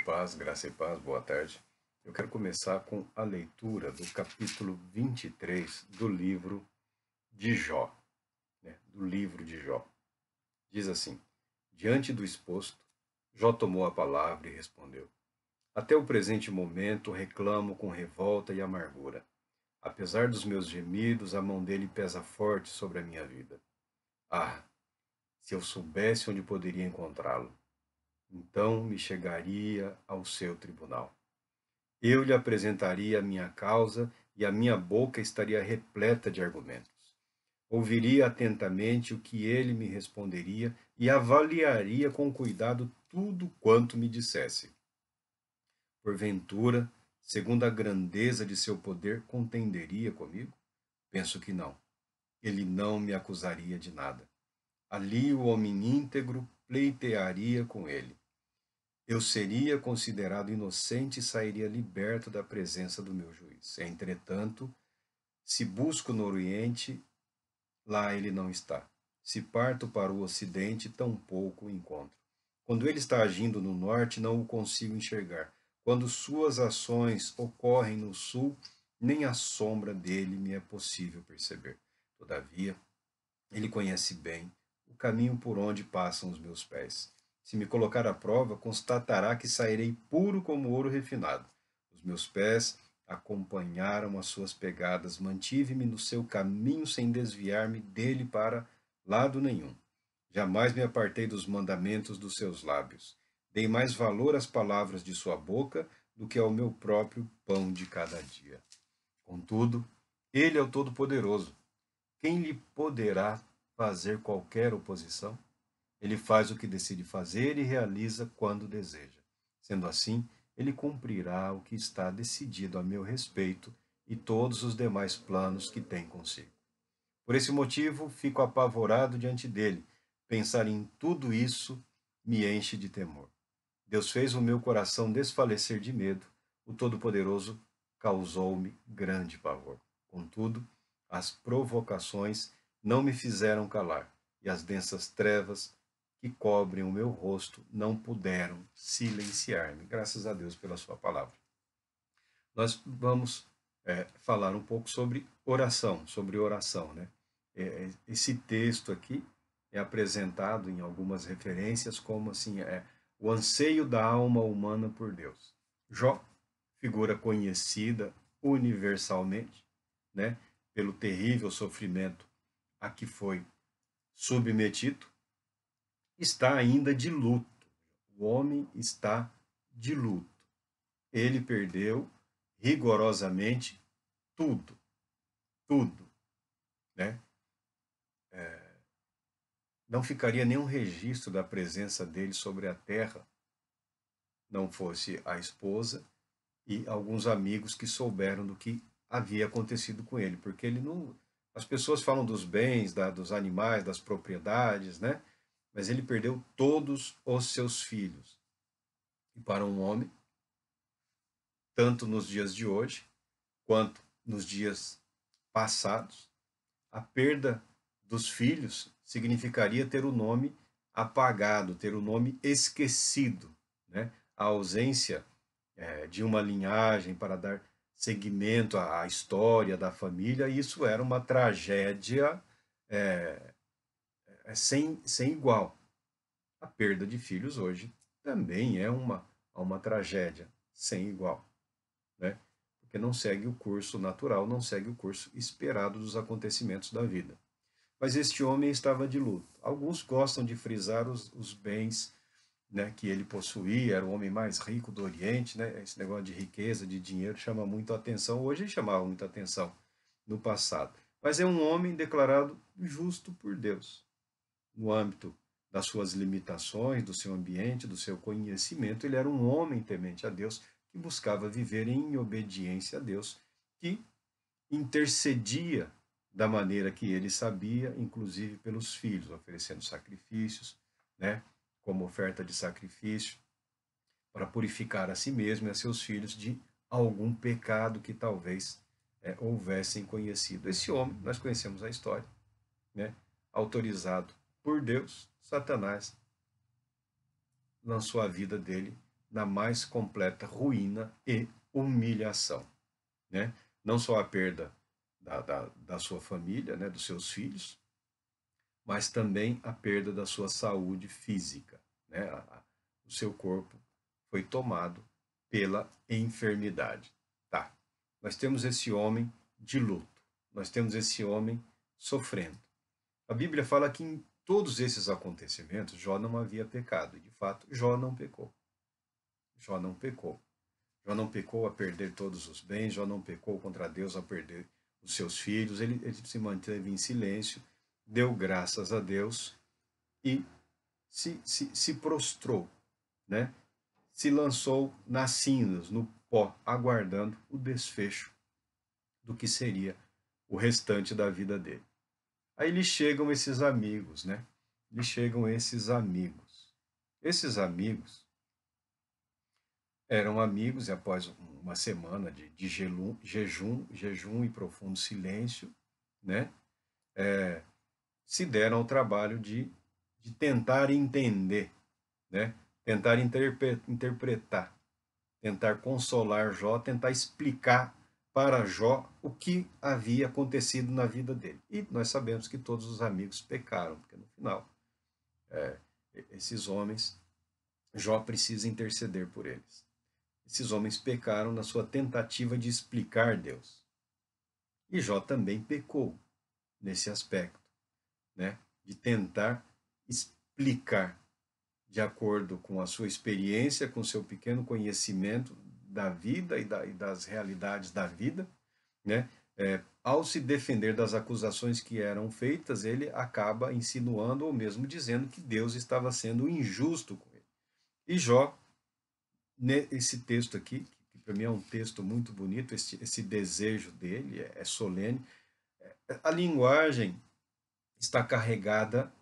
Paz, graça e paz, boa tarde. Eu quero começar com a leitura do capítulo 23 do livro de Jó, do livro de Jó. Diz assim: Diante do exposto, Jó tomou a palavra e respondeu: Até o presente momento reclamo com revolta e amargura. Apesar dos meus gemidos, a mão dele pesa forte sobre a minha vida. Ah, se eu soubesse onde poderia encontrá-lo, então me chegaria ao seu tribunal. Eu lhe apresentaria a minha causa e a minha boca estaria repleta de argumentos. Ouviria atentamente o que ele me responderia e avaliaria com cuidado tudo quanto me dissesse. Porventura, segundo a grandeza de seu poder, contenderia comigo? Penso que não. Ele não me acusaria de nada. Ali o homem íntegro pleitearia com ele. Eu seria considerado inocente e sairia liberto da presença do meu juiz. Entretanto, se busco no Oriente, lá ele não está. Se parto para o Ocidente, tampouco o encontro. Quando ele está agindo no Norte, não o consigo enxergar. Quando suas ações ocorrem no Sul, nem a sombra dele me é possível perceber. Todavia, ele conhece bem o caminho por onde passam os meus pés. Se me colocar à prova, constatará que sairei puro como ouro refinado. Os meus pés acompanharam as suas pegadas, mantive-me no seu caminho sem desviar-me dele para lado nenhum. Jamais me apartei dos mandamentos dos seus lábios. Dei mais valor às palavras de sua boca do que ao meu próprio pão de cada dia. Contudo, ele é o Todo-Poderoso. Quem lhe poderá fazer qualquer oposição? Ele faz o que decide fazer e realiza quando deseja. Sendo assim, ele cumprirá o que está decidido a meu respeito e todos os demais planos que tem consigo. Por esse motivo, fico apavorado diante dele. Pensar em tudo isso me enche de temor. Deus fez o meu coração desfalecer de medo. O Todo-Poderoso causou-me grande pavor. Contudo, as provocações não me fizeram calar, e as densas trevas que cobrem o meu rosto não puderam silenciar-me. Graças a Deus pela sua palavra. Nós vamos falar um pouco sobre oração, né? Esse texto aqui é apresentado em algumas referências como assim, o anseio da alma humana por Deus. Jó, figura conhecida universalmente, né, pelo terrível sofrimento a que foi submetido, está ainda de luto. O homem está de luto. Ele perdeu rigorosamente tudo, tudo, né? Não ficaria nenhum registro da presença dele sobre a terra, não fosse a esposa e alguns amigos que souberam do que havia acontecido com ele, porque ele não. As pessoas falam dos bens, dos animais, das propriedades, né? Mas ele perdeu todos os seus filhos. E para um homem, tanto nos dias de hoje, quanto nos dias passados, a perda dos filhos significaria ter o nome apagado, ter o nome esquecido, né? A ausência de uma linhagem para dar seguimento à história da família, isso era uma tragédia sem igual. A perda de filhos hoje também é uma tragédia sem igual, né? Porque não segue o curso natural, não segue o curso esperado dos acontecimentos da vida. Mas este homem estava de luto. Alguns gostam de frisar os bens, né, que ele possuía, era o homem mais rico do Oriente, né? Esse negócio de riqueza, de dinheiro, chama muito a atenção. Hoje chamava muita atenção no passado. Mas é um homem declarado justo por Deus. No âmbito das suas limitações, do seu ambiente, do seu conhecimento, ele era um homem temente a Deus, que buscava viver em obediência a Deus, que intercedia da maneira que ele sabia, inclusive pelos filhos, oferecendo sacrifícios, né, como oferta de sacrifício, para purificar a si mesmo e a seus filhos de algum pecado que talvez houvessem conhecido. Esse homem, nós conhecemos a história, né, autorizado por Deus, Satanás lançou a vida dele na mais completa ruína e humilhação, né? Não só a perda da sua família, né, dos seus filhos, mas também a perda da sua saúde física, né? O seu corpo foi tomado pela enfermidade. Tá. Nós temos esse homem de luto. Nós temos esse homem sofrendo. A Bíblia fala que em todos esses acontecimentos Jó não havia pecado. E de fato, Jó não pecou. Jó não pecou. Jó não pecou a perder todos os bens, Jó não pecou contra Deus a perder os seus filhos, ele se manteve em silêncio, deu graças a Deus e se prostrou, né? Se lançou nas cinzas, no pó, aguardando o desfecho do que seria o restante da vida dele. Aí lhe chegam esses amigos, né? Lhe chegam esses amigos. Esses amigos eram amigos e após uma semana de jejum e profundo silêncio, né? Se deram ao trabalho de tentar entender, né? Tentar interpretar, tentar consolar Jó, tentar explicar para Jó o que havia acontecido na vida dele. E nós sabemos que todos os amigos pecaram, porque no final, esses homens, Jó precisa interceder por eles. Esses homens pecaram na sua tentativa de explicar Deus. E Jó também pecou nesse aspecto, né? De tentar explicar de acordo com a sua experiência, com o seu pequeno conhecimento da vida e das realidades da vida, né? Ao se defender das acusações que eram feitas, ele acaba insinuando ou mesmo dizendo que Deus estava sendo injusto com ele. E Jó, nesse texto aqui, que para mim é um texto muito bonito, esse desejo dele é solene, a linguagem está carregada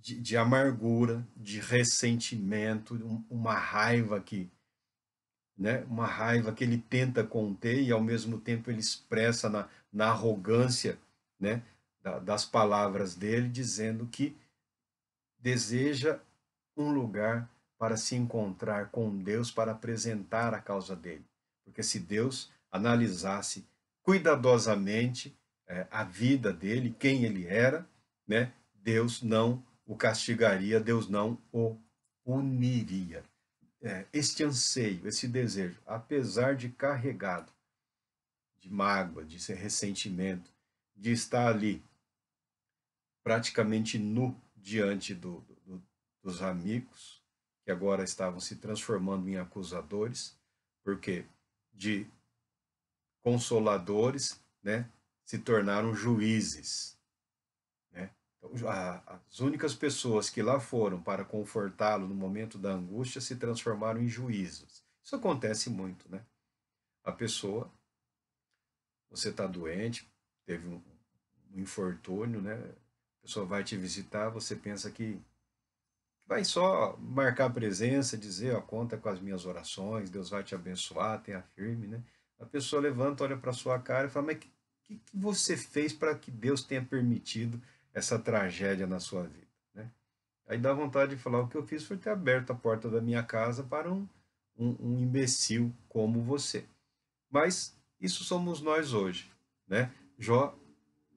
de amargura, de ressentimento, uma raiva que, né, uma raiva que ele tenta conter e ao mesmo tempo ele expressa na arrogância, né, das palavras dele, dizendo que deseja um lugar para se encontrar com Deus, para apresentar a causa dele. Porque se Deus analisasse cuidadosamente a vida dele, quem ele era, né, Deus não o castigaria, Deus não o puniria. Este anseio, esse desejo, apesar de carregado de mágoa, de ressentimento, de estar ali praticamente nu diante dos amigos, que agora estavam se transformando em acusadores, porque de consoladores, né, se tornaram juízes, né? Então, as únicas pessoas que lá foram para confortá-lo no momento da angústia se transformaram em juízes. Isso acontece muito, né? A pessoa, você está doente, teve um infortúnio, né? A pessoa vai te visitar, você pensa que vai só marcar a presença, dizer, ó, conta com as minhas orações, Deus vai te abençoar, tenha firme, né? A pessoa levanta, olha para sua cara e fala, mas que você fez para que Deus tenha permitido essa tragédia na sua vida, né? Aí dá vontade de falar, o que eu fiz foi ter aberto a porta da minha casa para um imbecil como você. Mas isso somos nós hoje, né? Jó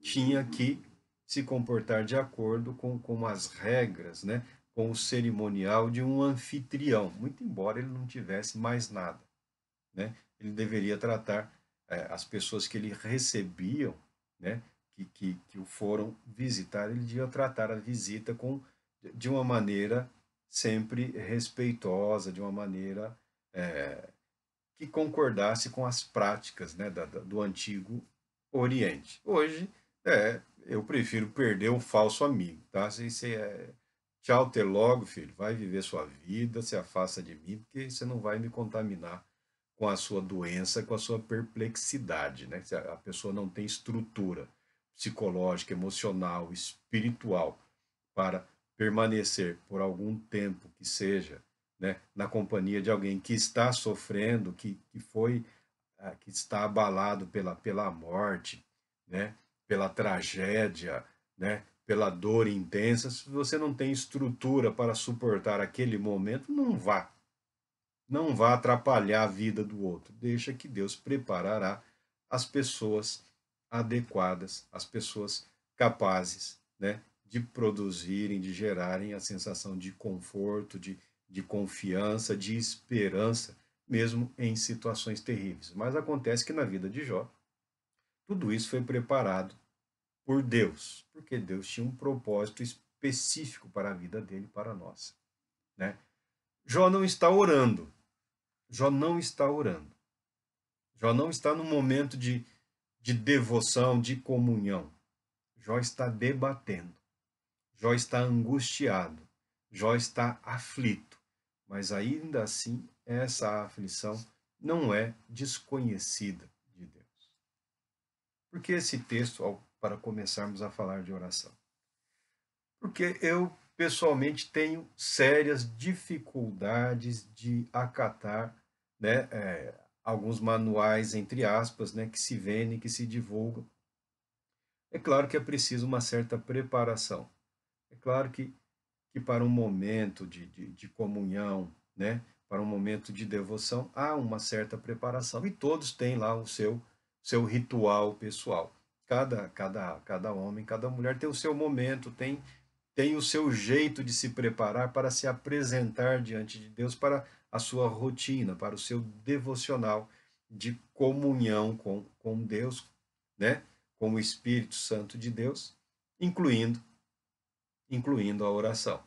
tinha que se comportar de acordo com as regras, né? Com o cerimonial de um anfitrião, muito embora ele não tivesse mais nada, né? Ele deveria tratar as pessoas que ele recebiam, né? Que o foram visitar, ele devia tratar a visita de uma maneira sempre respeitosa, de uma maneira que concordasse com as práticas, né, do antigo Oriente. Hoje, eu prefiro perder um falso amigo, tá? Tchau, até logo, filho. Vai viver sua vida, se afasta de mim, porque você não vai me contaminar com a sua doença, com a sua perplexidade, né? Se a pessoa não tem estrutura psicológica, emocional, espiritual para permanecer por algum tempo que seja, né, na companhia de alguém que está sofrendo, que está abalado pela morte, né, pela tragédia, né, pela dor intensa. Se você não tem estrutura para suportar aquele momento, não vá. Não vá atrapalhar a vida do outro. Deixa que Deus preparará as pessoas adequadas, as pessoas capazes, né, de produzirem, de gerarem a sensação de conforto, de confiança, de esperança, mesmo em situações terríveis. Mas acontece que na vida de Jó, tudo isso foi preparado por Deus, porque Deus tinha um propósito específico para a vida dele e para a nossa, né? Jó não está orando. Jó não está orando. Jó não está num momento de devoção, de comunhão. Jó está debatendo. Jó está angustiado. Jó está aflito. Mas ainda assim, essa aflição não é desconhecida de Deus. Por que esse texto, para começarmos a falar de oração? Porque eu, pessoalmente, tenho sérias dificuldades de acatar, né, alguns manuais, entre aspas, né, que se vendem, que se divulgam. É claro que é preciso uma certa preparação. É claro que para um momento de comunhão, né, para um momento de devoção, há uma certa preparação. E todos têm lá o seu ritual pessoal. Cada homem, cada mulher tem o seu momento, tem o seu jeito de se preparar para se apresentar diante de Deus, para a sua rotina, para o seu devocional de comunhão com Deus, né? Com o Espírito Santo de Deus, incluindo a oração,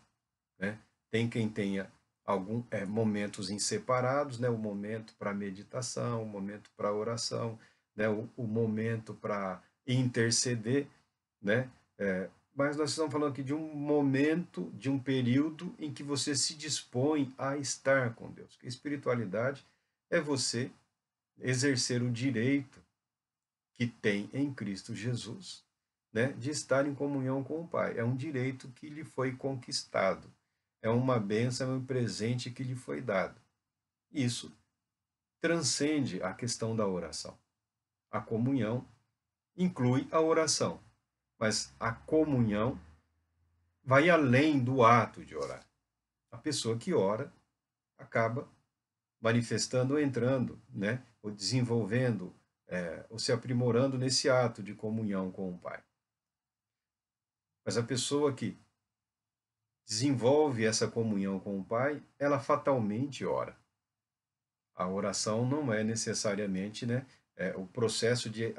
né? Tem quem tenha momentos em separados, né? O momento para meditação, o momento para oração, né? O momento para interceder, né? Mas nós estamos falando aqui de um momento, de um período em que você se dispõe a estar com Deus. Porque a espiritualidade é você exercer o direito que tem em Cristo Jesus, né, de estar em comunhão com o Pai. É um direito que lhe foi conquistado. É uma bênção, é um presente que lhe foi dado. Isso transcende a questão da oração. A comunhão inclui a oração, mas a comunhão vai além do ato de orar. A pessoa que ora acaba manifestando ou entrando, né, ou desenvolvendo, ou se aprimorando nesse ato de comunhão com o Pai. Mas a pessoa que desenvolve essa comunhão com o Pai, ela fatalmente ora. A oração não é necessariamente, né, o processo de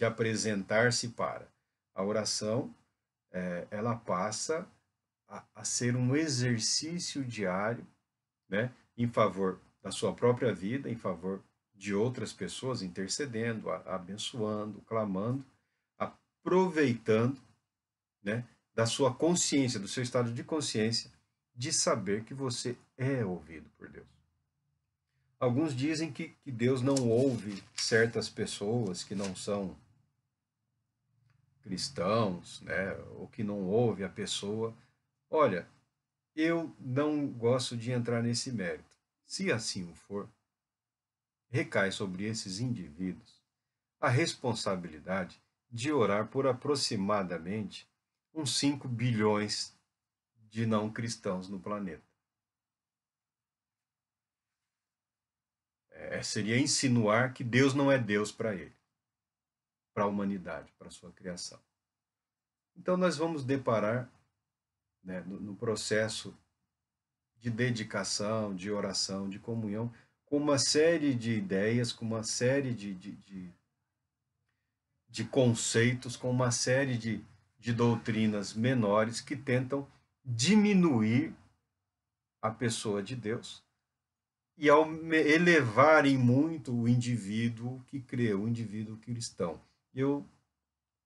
apresentar-se para. A oração, ela passa a ser um exercício diário, né, em favor da sua própria vida, em favor de outras pessoas, intercedendo, abençoando, clamando, aproveitando, né, da sua consciência, do seu estado de consciência, de saber que você é ouvido por Deus. Alguns dizem que Deus não ouve certas pessoas que não são cristãos, né, ou que não ouve a pessoa. Olha, eu não gosto de entrar nesse mérito. Se assim o for, recai sobre esses indivíduos a responsabilidade de orar por aproximadamente uns 5 bilhões de não cristãos no planeta. Seria insinuar que Deus não é Deus para ele, para a humanidade, para a sua criação. Então nós vamos deparar, né, no processo de dedicação, de oração, de comunhão, com uma série de ideias, com uma série de conceitos, com uma série de doutrinas menores que tentam diminuir a pessoa de Deus e elevarem muito o indivíduo que crê, o indivíduo cristão. Eu,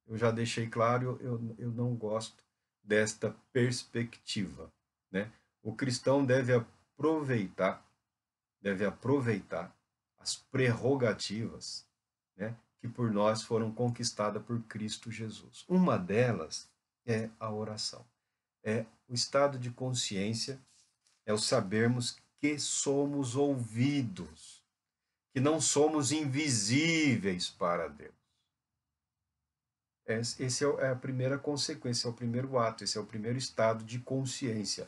eu já deixei claro, eu não gosto desta perspectiva, né? O cristão deve aproveitar as prerrogativas, né, que por nós foram conquistadas por Cristo Jesus. Uma delas é a oração. É o estado de consciência, é o sabermos que somos ouvidos, que não somos invisíveis para Deus. Esse é a primeira consequência, é o primeiro ato, esse é o primeiro estado de consciência.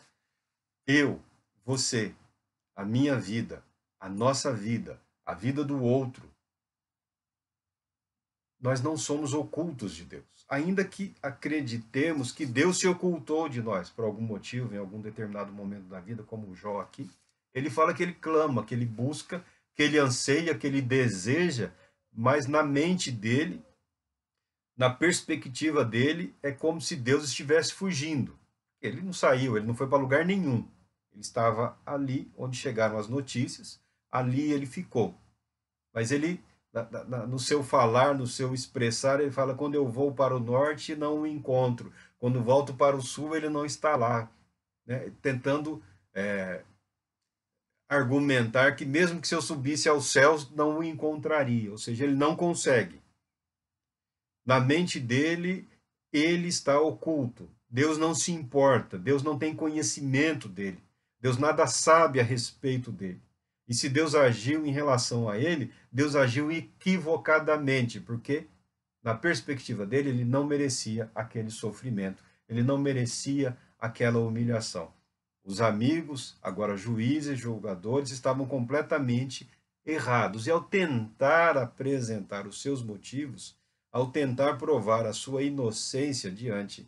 Eu, você, a minha vida, a nossa vida, a vida do outro, nós não somos ocultos de Deus. Ainda que acreditemos que Deus se ocultou de nós por algum motivo, em algum determinado momento da vida, como o Jó aqui, ele fala que ele clama, que ele busca, que ele anseia, que ele deseja, mas na mente dele, na perspectiva dele, é como se Deus estivesse fugindo. Ele não saiu, ele não foi para lugar nenhum. Ele estava ali onde chegaram as notícias, ali ele ficou. Mas ele, no seu falar, no seu expressar, ele fala: quando eu vou para o norte, não o encontro. Quando volto para o sul, ele não está lá. Né? Tentando argumentar que, mesmo que se eu subisse aos céus, não o encontraria. Ou seja, ele não consegue. Na mente dele, ele está oculto. Deus não se importa, Deus não tem conhecimento dele. Deus nada sabe a respeito dele. E se Deus agiu em relação a ele, Deus agiu equivocadamente, porque, na perspectiva dele, ele não merecia aquele sofrimento, ele não merecia aquela humilhação. Os amigos, agora juízes, julgadores, estavam completamente errados. E ao tentar apresentar os seus motivos, ao tentar provar a sua inocência diante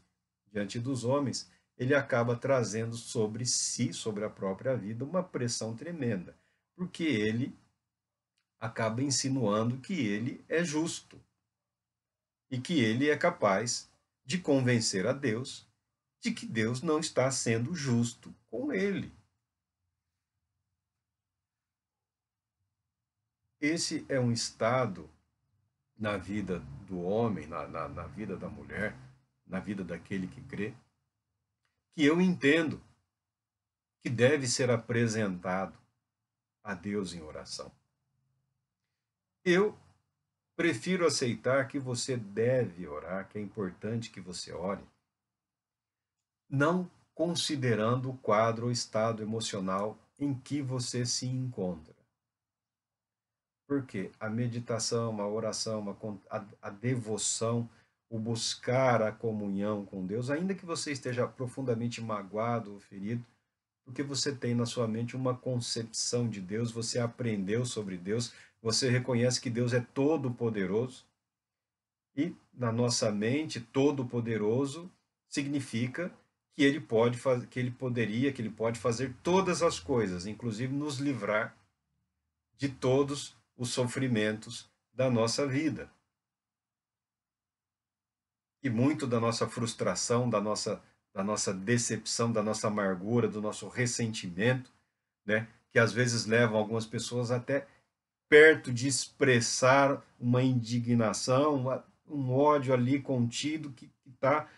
dos homens, ele acaba trazendo sobre si, sobre a própria vida, uma pressão tremenda, porque ele acaba insinuando que ele é justo e que ele é capaz de convencer a Deus de que Deus não está sendo justo com ele. Esse é um estado na vida do homem, na vida da mulher, na vida daquele que crê, que eu entendo que deve ser apresentado a Deus em oração. Eu prefiro aceitar que você deve orar, que é importante que você ore, não considerando o quadro ou estado emocional em que você se encontra. Porque a meditação, a oração, a devoção, o buscar a comunhão com Deus, ainda que você esteja profundamente magoado ou ferido, porque você tem na sua mente uma concepção de Deus, você aprendeu sobre Deus, você reconhece que Deus é todo-poderoso, e na nossa mente, todo-poderoso significa que ele pode fazer, que ele poderia, que ele pode fazer todas as coisas, inclusive nos livrar de todos os sofrimentos da nossa vida. E muito da nossa frustração, da nossa decepção, da nossa amargura, do nosso ressentimento, né, que às vezes levam algumas pessoas até perto de expressar uma indignação, um ódio ali contido que está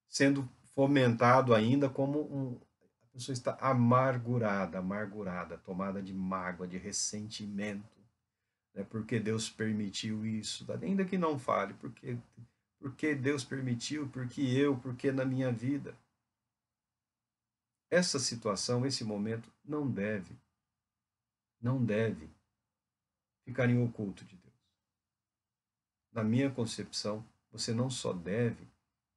sendo fomentado ainda como a pessoa está amargurada, tomada de mágoa, de ressentimento, né? Porque Deus permitiu isso, ainda que não fale, porque Deus permitiu, porque na minha vida. Essa situação, esse momento não deve ficar em oculto de Deus. Na minha concepção, você não só deve,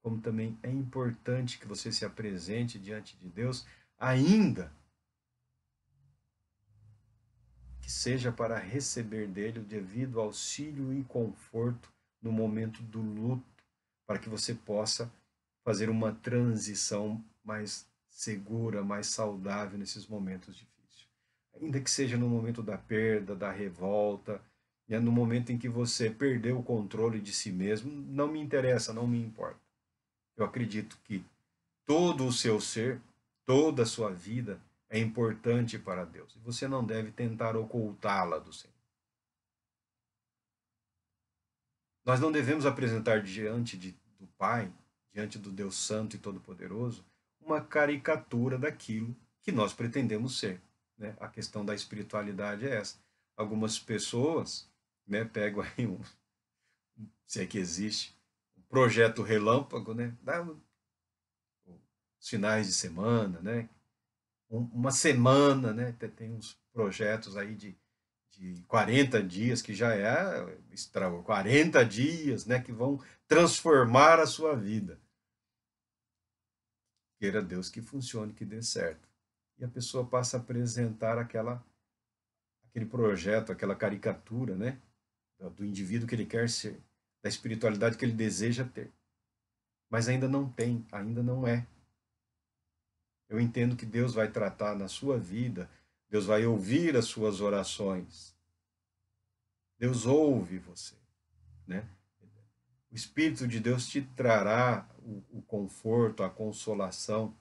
como também é importante que você se apresente diante de Deus, ainda que seja para receber dele o devido auxílio e conforto no momento do luto, para que você possa fazer uma transição mais segura, mais saudável nesses momentos difíceis. Ainda que seja no momento da perda, da revolta, no momento em que você perdeu o controle de si mesmo, não me interessa, não me importa. Eu acredito que todo o seu ser, toda a sua vida é importante para Deus. E você não deve tentar ocultá-la do Senhor. Nós não devemos apresentar diante do Pai, diante do Deus Santo e Todo-Poderoso, uma caricatura daquilo que nós pretendemos ser. Né? A questão da espiritualidade é essa. Algumas pessoas, né, pegam aí se é que existe, um projeto relâmpago, né? Os finais de semana, né? Uma semana, né? Tem uns projetos aí de 40 dias, que já é extraordinário, 40 dias, né? Que vão transformar a sua vida. Queira Deus que funcione, que dê certo. E a pessoa passa a apresentar aquele projeto, aquela caricatura, né, do indivíduo que ele quer ser, da espiritualidade que ele deseja ter, mas ainda não tem, ainda não é. Eu entendo que Deus vai tratar na sua vida, Deus vai ouvir as suas orações, Deus ouve você, né? O Espírito de Deus te trará o conforto, a consolação,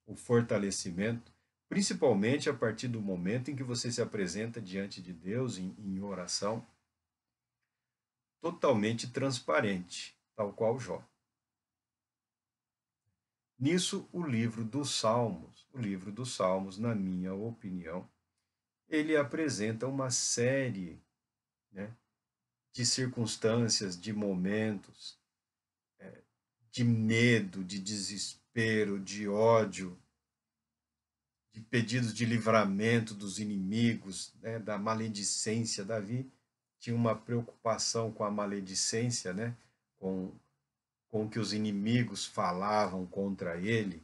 o fortalecimento, principalmente a partir do momento em que você se apresenta diante de Deus em oração, totalmente transparente, tal qual Jó. Nisso, o livro dos Salmos, na minha opinião, ele apresenta uma série, né, de circunstâncias, de momentos, de medo, de desespero, de ódio, de pedidos de livramento dos inimigos, né, da maledicência. Davi tinha uma preocupação com a maledicência, né, com o que os inimigos falavam contra ele,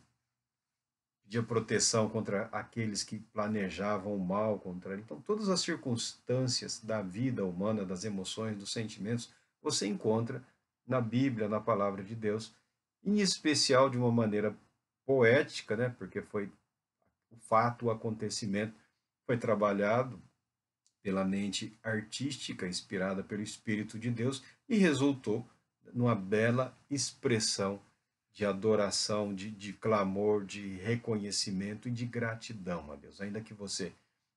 pedia proteção contra aqueles que planejavam o mal contra ele. Então, todas as circunstâncias da vida humana, das emoções, dos sentimentos, você encontra na Bíblia, na palavra de Deus, em especial de uma maneira poética, né? Porque foi o fato, o acontecimento foi trabalhado pela mente artística, inspirada pelo Espírito de Deus, e resultou numa bela expressão de adoração, de clamor, de reconhecimento e de gratidão a Deus. Ainda que você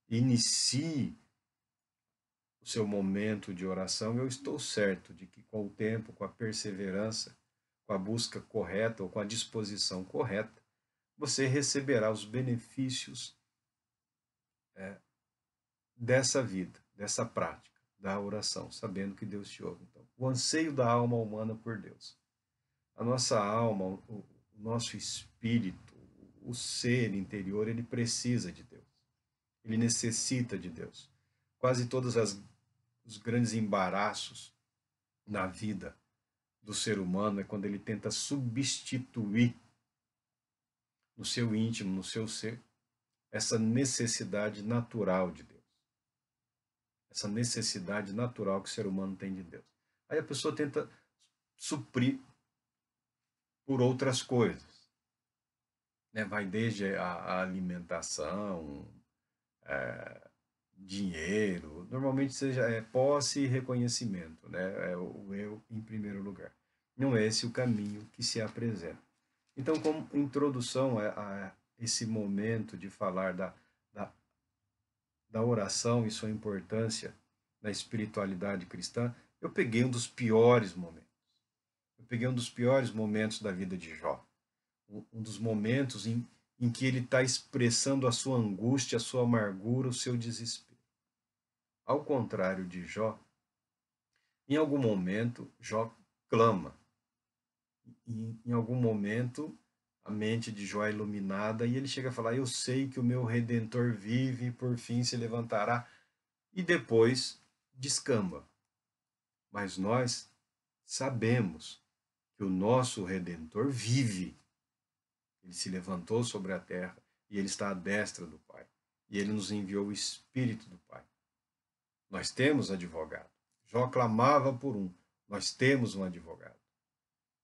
inicie o seu momento de oração, eu estou certo de que com o tempo, com a perseverança, com a busca correta ou com a disposição correta, você receberá os benefícios dessa vida, dessa prática, da oração, sabendo que Deus te ouve. Então, o anseio da alma humana por Deus. A nossa alma, o nosso espírito, o ser interior, ele precisa de Deus. Ele necessita de Deus. Quase todos os grandes embaraços na vida do ser humano é quando ele tenta substituir no seu íntimo, no seu ser, essa necessidade natural de Deus. Essa necessidade natural que o ser humano tem de Deus. Aí a pessoa tenta suprir por outras coisas, né? Vai desde a alimentação, dinheiro, normalmente seja posse e reconhecimento, né? É o eu em primeiro lugar. Não é esse o caminho que se apresenta. Então, como introdução a esse momento de falar da, da oração e sua importância na espiritualidade cristã, eu peguei um dos piores momentos. Eu peguei um dos piores momentos da vida de Jó. Um dos momentos em que ele está expressando a sua angústia, a sua amargura, o seu desespero. Ao contrário de Jó, em algum momento, Jó clama. Em algum momento, a mente de Jó é iluminada e ele chega a falar: Eu sei que o meu redentor vive e por fim se levantará. E depois descamba. Mas nós sabemos que o nosso redentor vive. Ele se levantou sobre a terra e ele está à destra do Pai. E ele nos enviou o Espírito do Pai. Nós temos advogado. Jó clamava por um. Nós temos um advogado.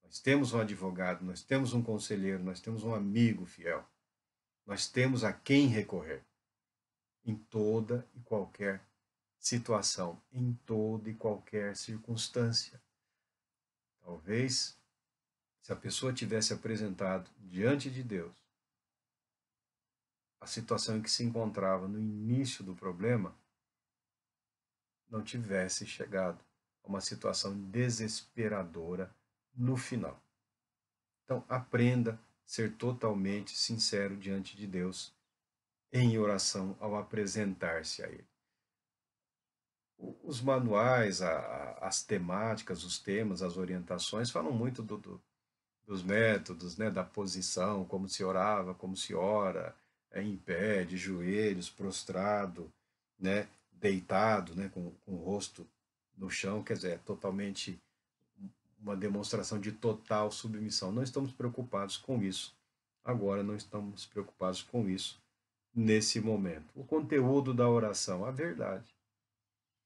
Nós temos um advogado, nós temos um conselheiro, nós temos um amigo fiel. Nós temos a quem recorrer em toda e qualquer situação, em toda e qualquer circunstância. Talvez, se a pessoa tivesse apresentado diante de Deus a situação em que se encontrava no início do problema, não tivesse chegado a uma situação desesperadora no final. Então, aprenda a ser totalmente sincero diante de Deus em oração ao apresentar-se a Ele. Os manuais, as temáticas, os temas, as orientações falam muito dos métodos, né, da posição, como se orava, como se ora, em pé, de joelhos, prostrado, né, deitado, né, com o rosto no chão, quer dizer, é totalmente uma demonstração de total submissão. Não estamos preocupados com isso. Agora não estamos preocupados com isso nesse momento. O conteúdo da oração, a verdade.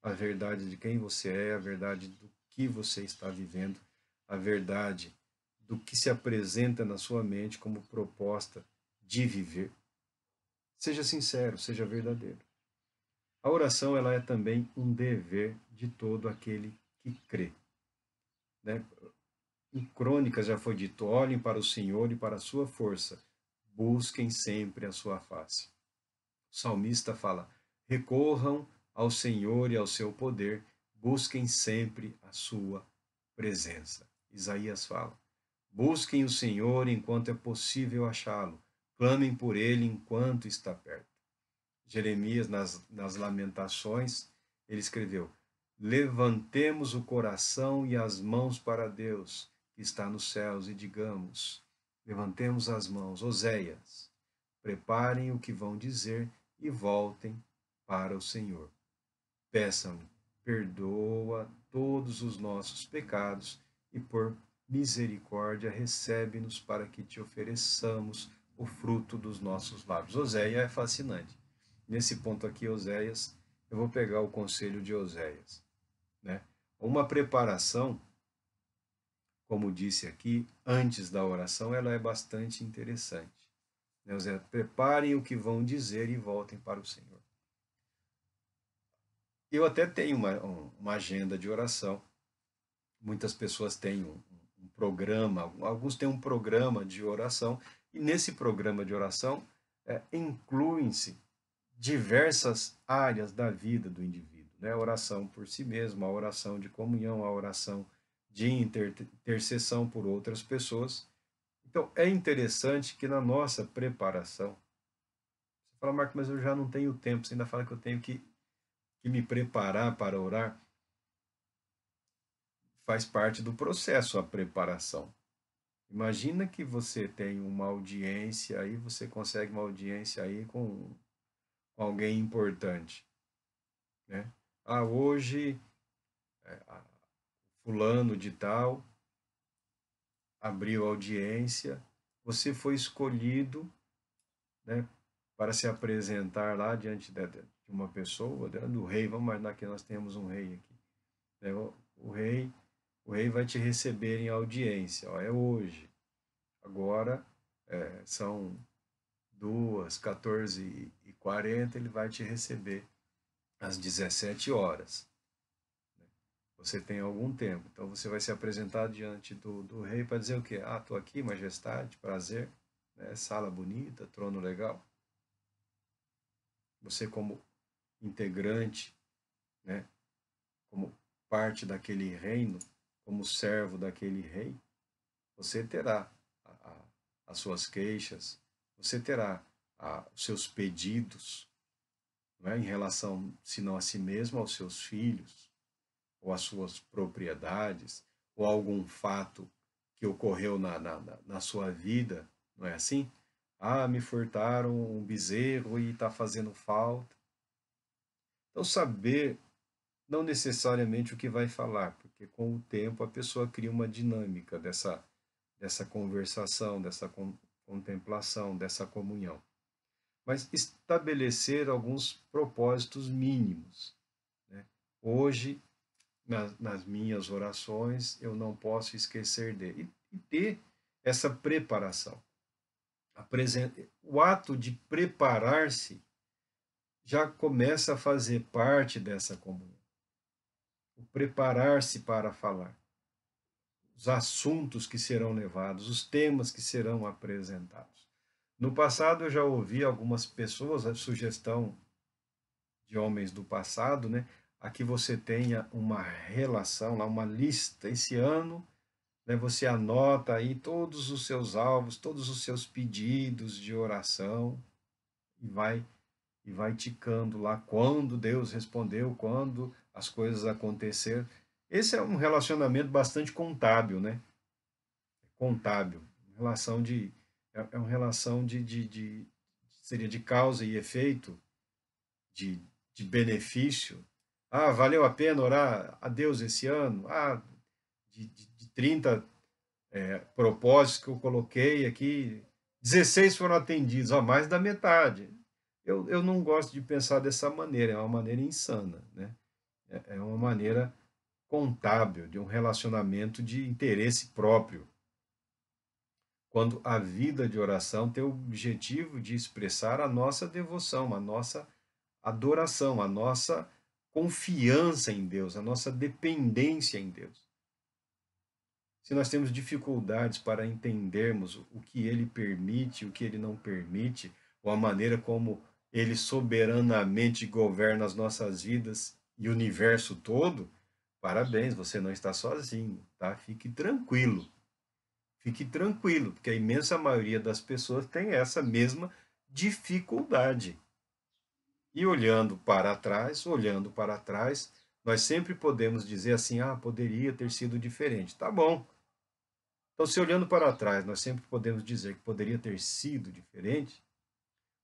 a verdade de quem você é, a verdade do que você está vivendo, a verdade do que se apresenta na sua mente como proposta de viver. Seja sincero, seja verdadeiro. A oração ela é também um dever de todo aquele que crê. Né? Em Crônicas já foi dito: olhem para o Senhor e para a sua força, busquem sempre a sua face. O salmista fala: recorram ao Senhor e ao seu poder, busquem sempre a sua presença. Isaías fala: busquem o Senhor enquanto é possível achá-lo, clamem por ele enquanto está perto. Jeremias, nas Lamentações, ele escreveu: levantemos o coração e as mãos para Deus, que está nos céus, e digamos: levantemos as mãos. Oséias: preparem o que vão dizer e voltem para o Senhor. Peçam-lhe: perdoa todos os nossos pecados e por misericórdia recebe-nos para que te ofereçamos o fruto dos nossos lábios. Oséias é fascinante. Nesse ponto aqui, Oséias, eu vou pegar o conselho de Oséias. Né? Uma preparação, como disse aqui, antes da oração, ela é bastante interessante. Né, Oséias? Preparem o que vão dizer e voltem para o Senhor. Eu até tenho uma agenda de oração. Muitas pessoas têm um programa, alguns têm um programa de oração, e nesse programa de oração incluem-se diversas áreas da vida do indivíduo, né? A oração por si mesmo, a oração de comunhão, a oração de intercessão por outras pessoas. Então, é interessante que na nossa preparação, você fala: Marco, mas eu já não tenho tempo, você ainda fala que eu tenho que me preparar para orar. Faz parte do processo a preparação. Imagina que você tem uma audiência aí, você consegue uma audiência aí com alguém importante, né? Hoje fulano de tal abriu audiência, você foi escolhido, né, para se apresentar lá diante de uma pessoa, do rei. Vamos imaginar que nós temos um rei aqui, né? O rei vai te receber em audiência. Ó, é hoje. Agora são 14h40, ele vai te receber às 17 horas. Você tem algum tempo. Então você vai se apresentar diante do rei para dizer o quê? Estou aqui, majestade, prazer, né? Sala bonita, trono legal. Você como integrante, né? Como parte daquele reino, como servo daquele rei, você terá as suas queixas, você terá os seus pedidos, né? Em relação, se não a si mesmo, aos seus filhos, ou as suas propriedades, ou algum fato que ocorreu na sua vida, não é assim? Me furtaram um bezerro e está fazendo falta. Então, saber não necessariamente o que vai falar, porque com o tempo a pessoa cria uma dinâmica dessa conversação, dessa contemplação, dessa comunhão. Mas estabelecer alguns propósitos mínimos. Né? Hoje, nas minhas orações, eu não posso esquecer dele. E ter essa preparação. O ato de preparar-se já começa a fazer parte dessa comunhão. O preparar-se para falar. Os assuntos que serão levados, os temas que serão apresentados. No passado eu já ouvi algumas pessoas, a sugestão de homens do passado, né, a que você tenha uma relação, lá, uma lista. Esse ano, né, você anota aí todos os seus alvos, todos os seus pedidos de oração e vai ticando lá quando Deus respondeu, quando as coisas aconteceram. Esse é um relacionamento bastante contábil, né? Contábil, relação de uma relação de seria de causa e efeito, de, de benefício. Valeu a pena orar a Deus esse ano? De 30 propósitos que eu coloquei aqui, 16 foram atendidos, mais da metade. Eu não gosto de pensar dessa maneira, é uma maneira insana, né? É uma maneira contábil de um relacionamento de interesse próprio. Quando a vida de oração tem o objetivo de expressar a nossa devoção, a nossa adoração, a nossa confiança em Deus, a nossa dependência em Deus. Se nós temos dificuldades para entendermos o que Ele permite, o que Ele não permite, ou a maneira como Ele soberanamente governa as nossas vidas e o universo todo, parabéns, você não está sozinho, tá? Fique tranquilo. Fique tranquilo, porque a imensa maioria das pessoas tem essa mesma dificuldade. E olhando para trás, nós sempre podemos dizer assim: ah, poderia ter sido diferente. Tá bom. Então, se olhando para trás, nós sempre podemos dizer que poderia ter sido diferente,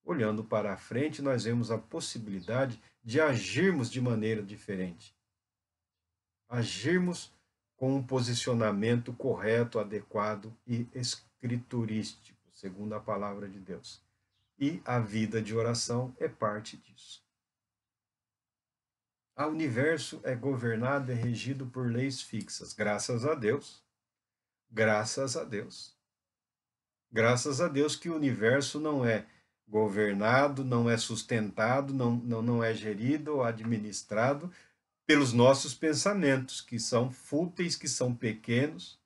olhando para a frente, nós vemos a possibilidade de agirmos de maneira diferente. Agirmos com um posicionamento correto, adequado e escriturístico, segundo a palavra de Deus. E a vida de oração é parte disso. O universo é governado e regido por leis fixas, graças a Deus. Graças a Deus. Graças a Deus que o universo não é governado, não é sustentado, não é gerido ou administrado pelos nossos pensamentos, que são fúteis, que são pequenos.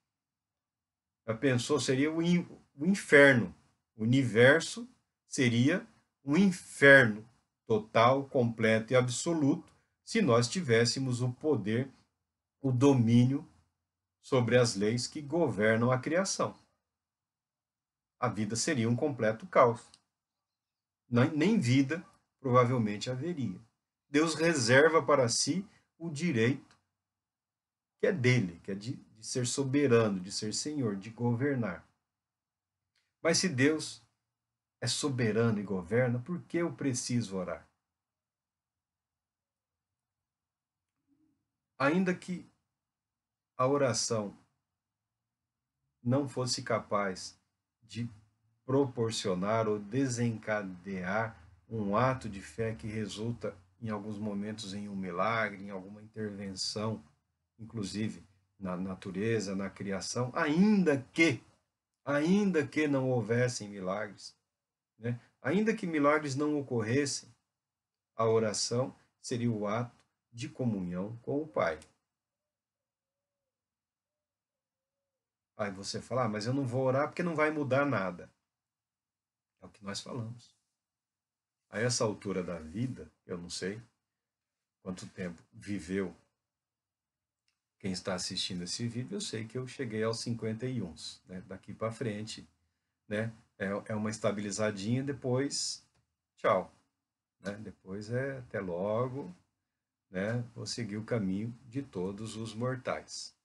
Já pensou? Seria o inferno. O universo seria um inferno total, completo e absoluto se nós tivéssemos o poder, o domínio sobre as leis que governam a criação. A vida seria um completo caos. Nem vida provavelmente haveria. Deus reserva para si o direito que é dele, que é de ser soberano, de ser senhor, de governar. Mas se Deus é soberano e governa, por que eu preciso orar? Ainda que a oração não fosse capaz de proporcionar ou desencadear um ato de fé que resulta, em alguns momentos, em um milagre, em alguma intervenção, inclusive na natureza, na criação, ainda que não houvessem milagres, né? Ainda que milagres não ocorressem, a oração seria o ato de comunhão com o Pai. Aí você fala, mas eu não vou orar porque não vai mudar nada. É o que nós falamos. A essa altura da vida, eu não sei quanto tempo viveu quem está assistindo esse vídeo, eu sei que eu cheguei aos 51, né? Daqui para frente, né? É uma estabilizadinha, depois, tchau. Né? Depois é até logo, né? Vou seguir o caminho de todos os mortais.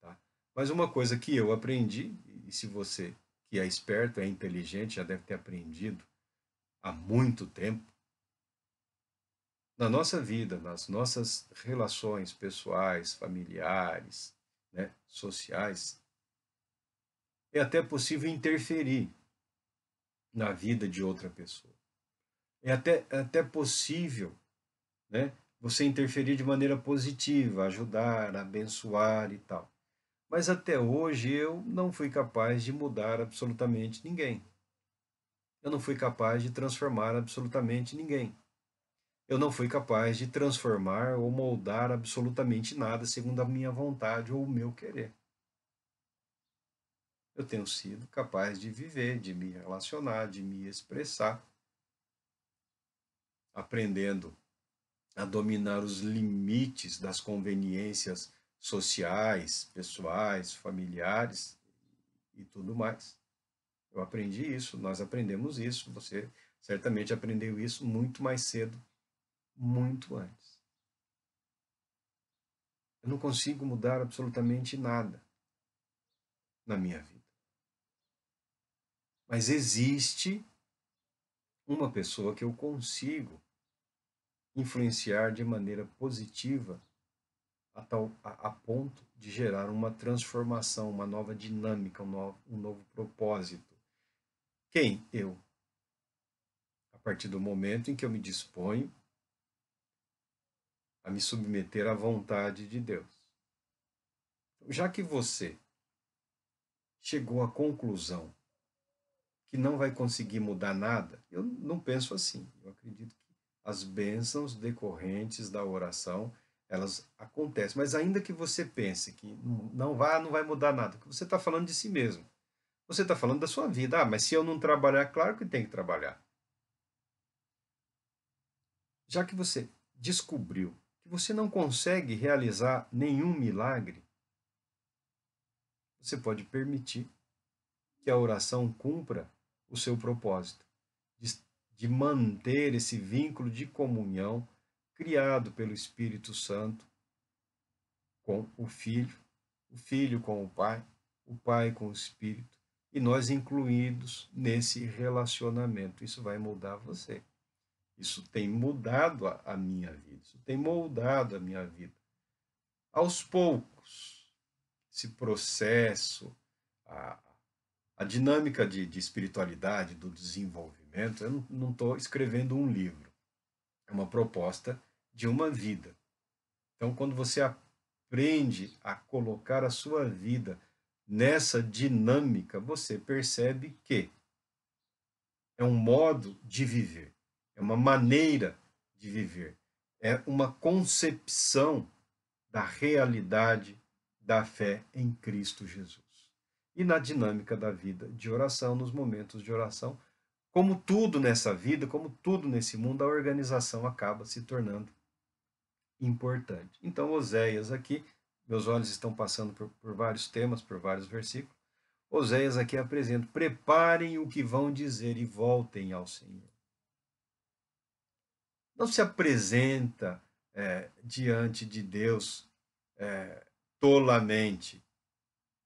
Tá? Mas uma coisa que eu aprendi, e se você que é esperto, é inteligente, já deve ter aprendido há muito tempo, na nossa vida, nas nossas relações pessoais, familiares, né, sociais, é até possível interferir na vida de outra pessoa. É até possível, né, você interferir de maneira positiva, ajudar, abençoar e tal. Mas até hoje eu não fui capaz de mudar absolutamente ninguém. Eu não fui capaz de transformar absolutamente ninguém. Eu não fui capaz de transformar ou moldar absolutamente nada segundo a minha vontade ou o meu querer. Eu tenho sido capaz de viver, de me relacionar, de me expressar, aprendendo a dominar os limites das conveniências sociais, pessoais, familiares e tudo mais. Eu aprendi isso, nós aprendemos isso, você certamente aprendeu isso muito mais cedo, muito antes. Eu não consigo mudar absolutamente nada na minha vida. Mas existe uma pessoa que eu consigo influenciar de maneira positiva a ponto de gerar uma transformação, uma nova dinâmica, um novo propósito. Quem? Eu. A partir do momento em que eu me disponho a me submeter à vontade de Deus. Já que você chegou à conclusão que não vai conseguir mudar nada, eu não penso assim. Eu acredito que as bênçãos decorrentes da oração, elas acontecem. Mas ainda que você pense que não vai mudar nada, que você está falando de si mesmo. Você está falando da sua vida. Ah, mas se eu não trabalhar, claro que tem que trabalhar. Já que você descobriu que você não consegue realizar nenhum milagre, você pode permitir que a oração cumpra o seu propósito, de manter esse vínculo de comunhão criado pelo Espírito Santo com o Filho com o Pai com o Espírito, e nós incluídos nesse relacionamento. Isso vai mudar você. Isso tem mudado a minha vida, isso tem moldado a minha vida. Aos poucos, esse processo, a, a dinâmica de espiritualidade, do desenvolvimento, eu não estou escrevendo um livro, é uma proposta de uma vida. Então, quando você aprende a colocar a sua vida nessa dinâmica, você percebe que é um modo de viver, é uma maneira de viver, é uma concepção da realidade da fé em Cristo Jesus. E na dinâmica da vida de oração, nos momentos de oração, como tudo nessa vida, como tudo nesse mundo, a organização acaba se tornando importante. Então, Oséias aqui, meus olhos estão passando por vários temas, por vários versículos. Oséias aqui apresenta: preparem o que vão dizer e voltem ao Senhor. Não se apresenta diante de Deus tolamente,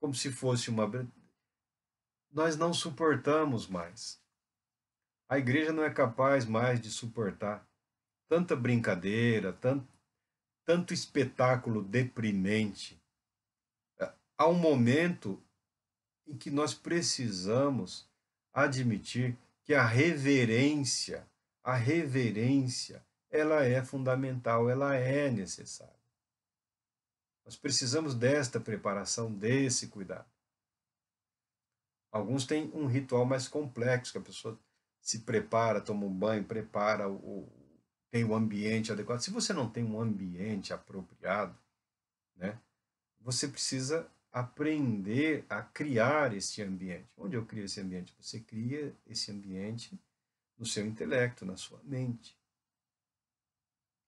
como se fosse uma. Nós não suportamos mais. A igreja não é capaz mais de suportar tanta brincadeira, tanto espetáculo deprimente. Há um momento em que nós precisamos admitir que a reverência, ela é fundamental, ela é necessária. Nós precisamos desta preparação, desse cuidado. Alguns têm um ritual mais complexo, que a pessoa se prepara, toma um banho, prepara, tem o ambiente adequado. Se você não tem um ambiente apropriado, né, você precisa aprender a criar esse ambiente. Onde eu crio esse ambiente? Você cria esse ambiente no seu intelecto, na sua mente.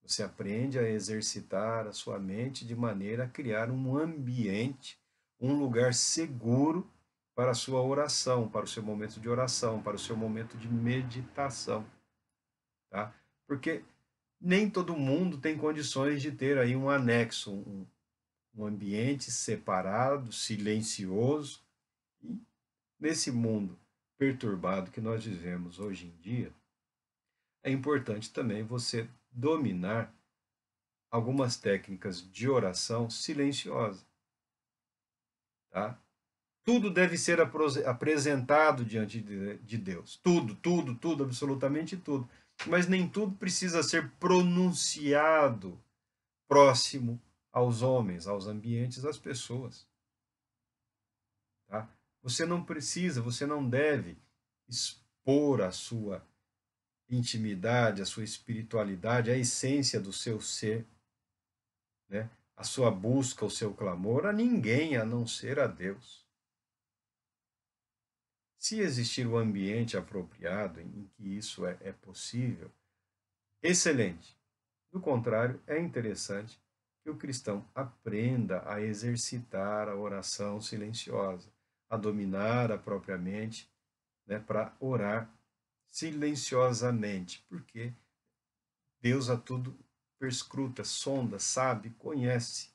Você aprende a exercitar a sua mente de maneira a criar um ambiente, um lugar seguro para a sua oração, para o seu momento de oração, para o seu momento de meditação, tá? Porque nem todo mundo tem condições de ter aí um anexo, um ambiente separado, silencioso. E nesse mundo perturbado que nós vivemos hoje em dia, é importante também você dominar algumas técnicas de oração silenciosa, tá? Tudo deve ser apresentado diante de Deus. Tudo, absolutamente tudo. Mas nem tudo precisa ser pronunciado próximo aos homens, aos ambientes, às pessoas. Tá? Você não precisa, você não deve expor a sua intimidade, a sua espiritualidade, a essência do seu ser, né? A sua busca, o seu clamor a ninguém a não ser a Deus. Se existir o ambiente apropriado em que isso é possível, excelente. Do contrário, é interessante que o cristão aprenda a exercitar a oração silenciosa, a dominar a própria mente, né, para orar silenciosamente, porque Deus a tudo perscruta, sonda, sabe, conhece.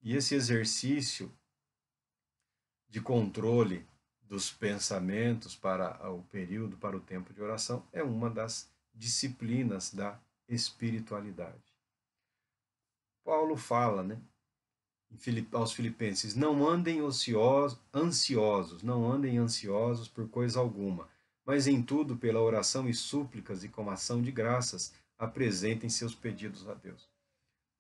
E esse exercício de controle dos pensamentos para o período, para o tempo de oração, é uma das disciplinas da espiritualidade. Paulo fala, né, aos Filipenses: não andem ansiosos, não andem ansiosos por coisa alguma, mas em tudo, pela oração e súplicas e com ação de graças, apresentem seus pedidos a Deus.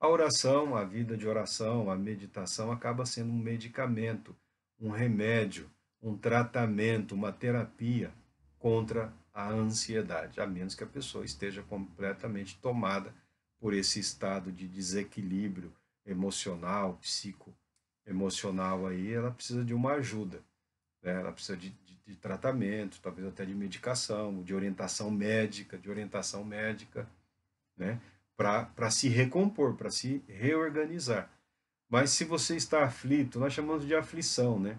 A oração, a vida de oração, a meditação acaba sendo um medicamento, um remédio, um tratamento, uma terapia contra a ansiedade, a menos que a pessoa esteja completamente tomada por esse estado de desequilíbrio emocional, psicoemocional aí, ela precisa de uma ajuda, né? Ela precisa de tratamento, talvez até de medicação, de orientação médica, né? Para se recompor, para se reorganizar. Mas se você está aflito, nós chamamos de aflição, né?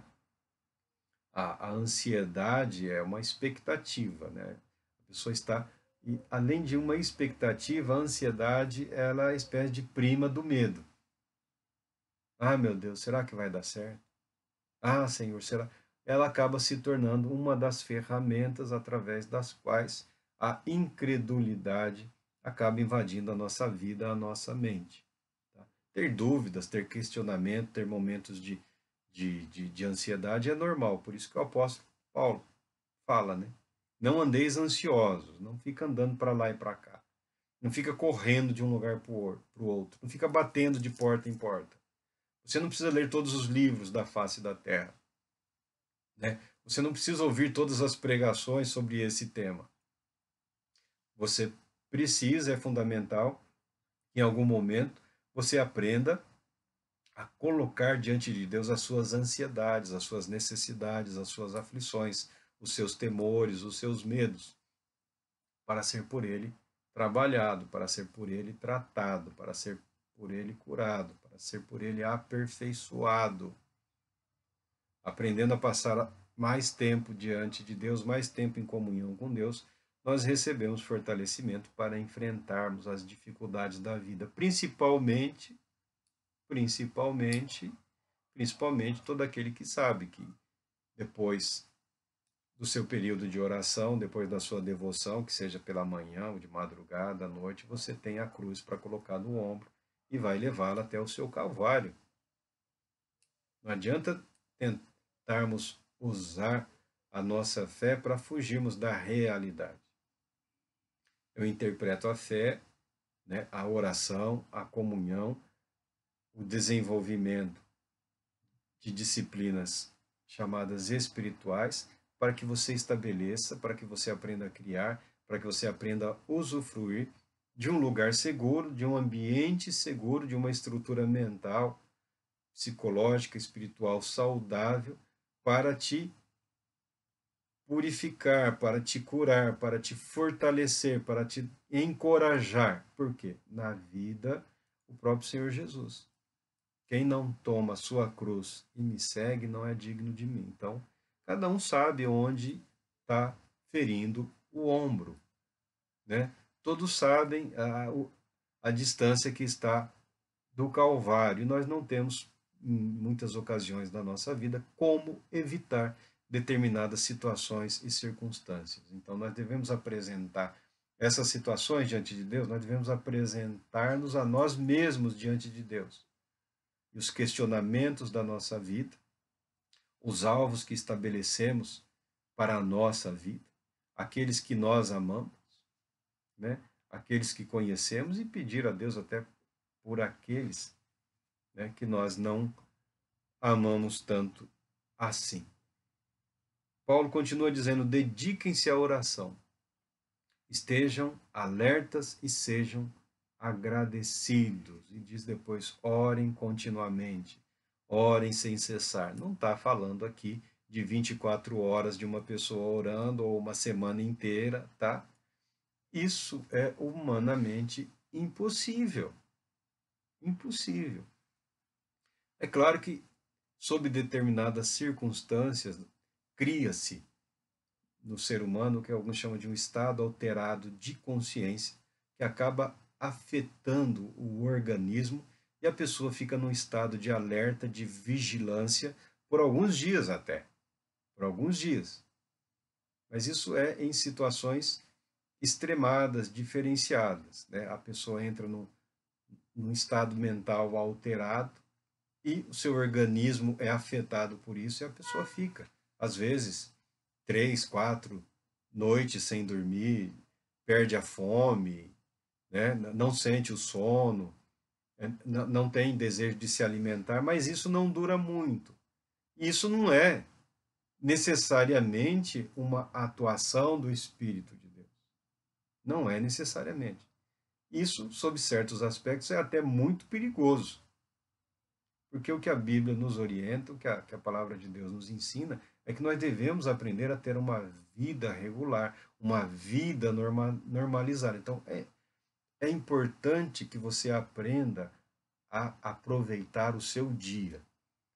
A ansiedade é uma expectativa, né? A pessoa está e além de uma expectativa, a ansiedade ela é a espécie de prima do medo. Ah, meu Deus, será que vai dar certo? Ah, Senhor, será? Ela acaba se tornando uma das ferramentas através das quais a incredulidade acaba invadindo a nossa vida, a nossa mente. Tá? Ter dúvidas, ter questionamento, ter momentos de ansiedade é normal. Por isso que o apóstolo Paulo fala, né? Não andeis ansiosos, não fica andando para lá e para cá. Não fica correndo de um lugar para o outro. Não fica batendo de porta em porta. Você não precisa ler todos os livros da face da terra, né? Você não precisa ouvir todas as pregações sobre esse tema. Você precisa, é fundamental, que em algum momento você aprenda a colocar diante de Deus as suas ansiedades, as suas necessidades, as suas aflições, os seus temores, os seus medos, para ser por Ele trabalhado, para ser por Ele tratado, para ser por Ele curado, para ser por Ele aperfeiçoado, aprendendo a passar mais tempo diante de Deus, mais tempo em comunhão com Deus, nós recebemos fortalecimento para enfrentarmos as dificuldades da vida, principalmente, principalmente todo aquele que sabe que depois do seu período de oração, depois da sua devoção, que seja pela manhã ou de madrugada, à noite, você tem a cruz para colocar no ombro e vai levá-la até o seu calvário. Não adianta tentarmos usar a nossa fé para fugirmos da realidade. Eu interpreto a fé, né, a oração, a comunhão, o desenvolvimento de disciplinas chamadas espirituais, para que você estabeleça, para que você aprenda a criar, para que você aprenda a usufruir de um lugar seguro, de um ambiente seguro, de uma estrutura mental, psicológica, espiritual saudável, para te purificar, para te curar, para te fortalecer, para te encorajar. Por quê? Na vida, o próprio Senhor Jesus. Quem não toma a sua cruz e me segue não é digno de mim. Então, cada um sabe onde está ferindo o ombro, né? Todos sabem a distância que está do Calvário. E nós não temos, em muitas ocasiões da nossa vida, como evitar determinadas situações e circunstâncias. Então, nós devemos apresentar essas situações diante de Deus, nós devemos apresentar-nos a nós mesmos diante de Deus. E os questionamentos da nossa vida, os alvos que estabelecemos para a nossa vida, aqueles que nós amamos, né? Aqueles que conhecemos e pedir a Deus até por aqueles, né, que nós não amamos tanto assim. Paulo continua dizendo: dediquem-se à oração, estejam alertas e sejam agradecidos. E diz depois: orem continuamente, orem sem cessar. Não está falando aqui de 24 horas de uma pessoa orando ou uma semana inteira, tá? Isso é humanamente impossível. Impossível. É claro que, sob determinadas circunstâncias, cria-se no ser humano o que alguns chamam de um estado alterado de consciência, que acaba afetando o organismo e a pessoa fica num estado de alerta, de vigilância, por alguns dias até. Por alguns dias. Mas isso é em situações extremadas, diferenciadas, né? A pessoa entra num estado mental alterado e o seu organismo é afetado por isso e a pessoa fica, às vezes, 3, 4 noites sem dormir, perde a fome, né? Não sente o sono, não tem desejo de se alimentar, mas isso não dura muito. Isso não é necessariamente uma atuação do Espírito de Deus. Não é necessariamente. Isso, sob certos aspectos, é até muito perigoso. Porque o que a Bíblia nos orienta, o que a palavra de Deus nos ensina, é que nós devemos aprender a ter uma vida regular, uma vida normalizada. Então, é importante que você aprenda a aproveitar o seu dia.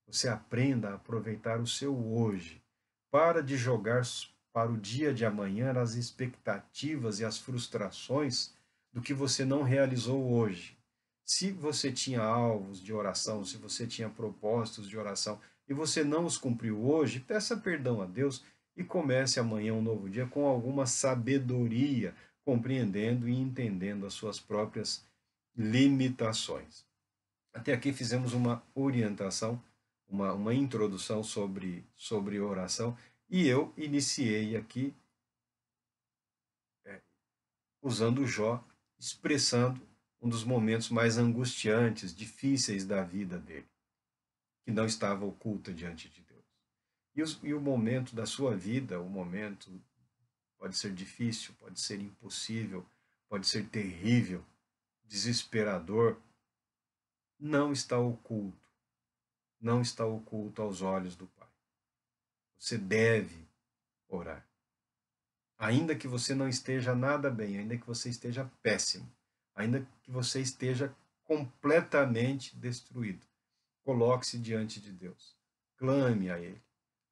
Você aprenda a aproveitar o seu hoje. Para de jogar para o dia de amanhã as expectativas e as frustrações do que você não realizou hoje. Se você tinha alvos de oração, se você tinha propósitos de oração e você não os cumpriu hoje, peça perdão a Deus e comece amanhã um novo dia com alguma sabedoria, compreendendo e entendendo as suas próprias limitações. Até aqui fizemos uma orientação, uma introdução sobre oração, e eu iniciei aqui usando Jó, expressando um dos momentos mais angustiantes, difíceis da vida dele, que não estava oculta diante de Deus. E o momento da sua vida, o momento pode ser difícil, pode ser impossível, pode ser terrível, desesperador, não está oculto, não está oculto aos olhos do Pai. Você deve orar. Ainda que você não esteja nada bem, ainda que você esteja péssimo, ainda que você esteja completamente destruído, coloque-se diante de Deus. Clame a Ele.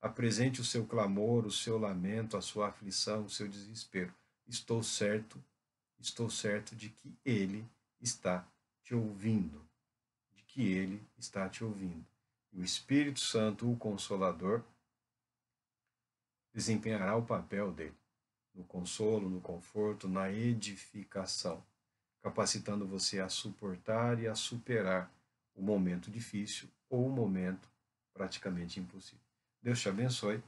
Apresente o seu clamor, o seu lamento, a sua aflição, o seu desespero. Estou certo de que Ele está te ouvindo, de que Ele está te ouvindo. E o Espírito Santo, o Consolador, desempenhará o papel dele no consolo, no conforto, na edificação, capacitando você a suportar e a superar o momento difícil ou o momento praticamente impossível. Deus te abençoe